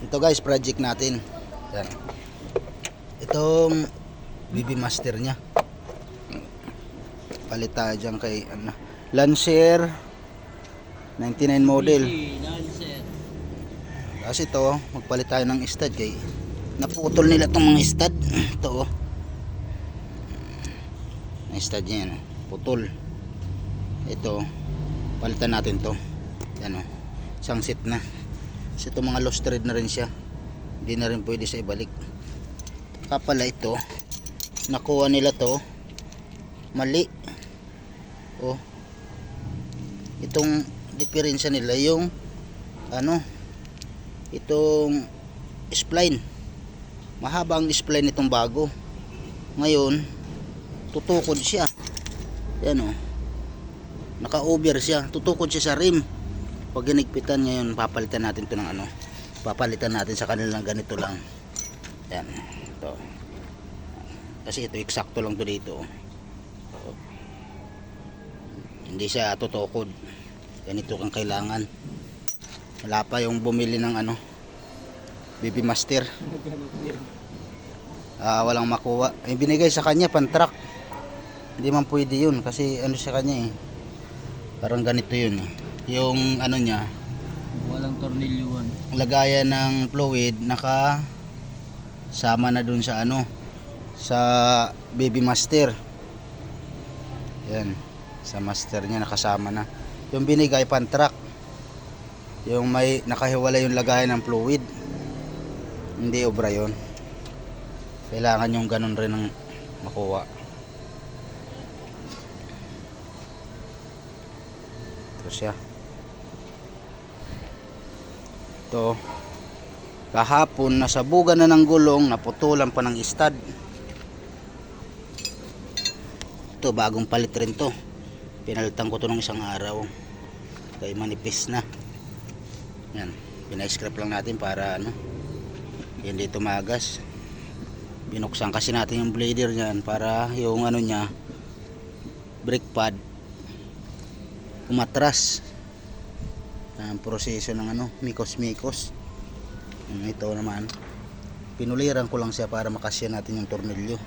Ito guys, project natin. Yan. Itong BB Master nya. Palit tayo dyan kay Lancer 99 model. Kasi ito, magpalit tayo ng stud kay naputol nila itong mga stud. Ito ang stud yan, putol. Ito, palitan natin to. Yan o, isang set na. Kasi ito mga lost thread na rin siya, hindi na rin pwede sa ibalik. Kapala ito, nakuha nila to mali. Oh, itong diferensya nila yung itong spline, mahaba ang spline itong bago. Ngayon tutukod siya, yan o, naka-over siya, tutukod siya sa rim. Pag ginigpitan ngayon, papalitan natin to ng papalitan natin sa kanilang ganito lang. Yan, ito. Kasi ito eksakto lang to dito. Hindi siya tutukod. Ganito kang kailangan. Wala pa yung bumili ng BB Master. Walang makuha. Binigay sa kanya pan-truck. Hindi man pwede yun kasi sa kanya parang ganito yun yung niya, walang tornilyuhan. Lagayan ng fluid naka sama na dun sa sa BB Master. Yan, sa master niya nakasama na. Yung binigay pan-truck, yung may nakahiwalay yung lagayan ng fluid, hindi obra yun. Kailangan yung ganun rin ang makuha. Ito siya. Ito, kahapon nasabugan na ng gulong, naputulan pa ng stud. Ito, bagong palit rin to. Pinalitan ko to ng isang araw kaya manipis na. Yan, pinai-scrap lang natin para hindi tumagas. Binuksan kasi natin yung blader niyan para yung niya, brake pad, umatras. Ang proseso ng mikos-mikos. Ito naman, pinuliran ko lang siya para makasya natin yung tornilyo.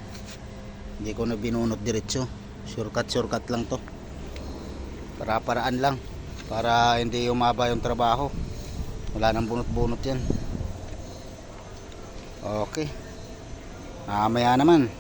Hindi ko na binunot diretso. Shortcut lang to. Para-paraan lang, para hindi umaba yung trabaho. Wala nang bunot-bunot yan. Okay, mamaya naman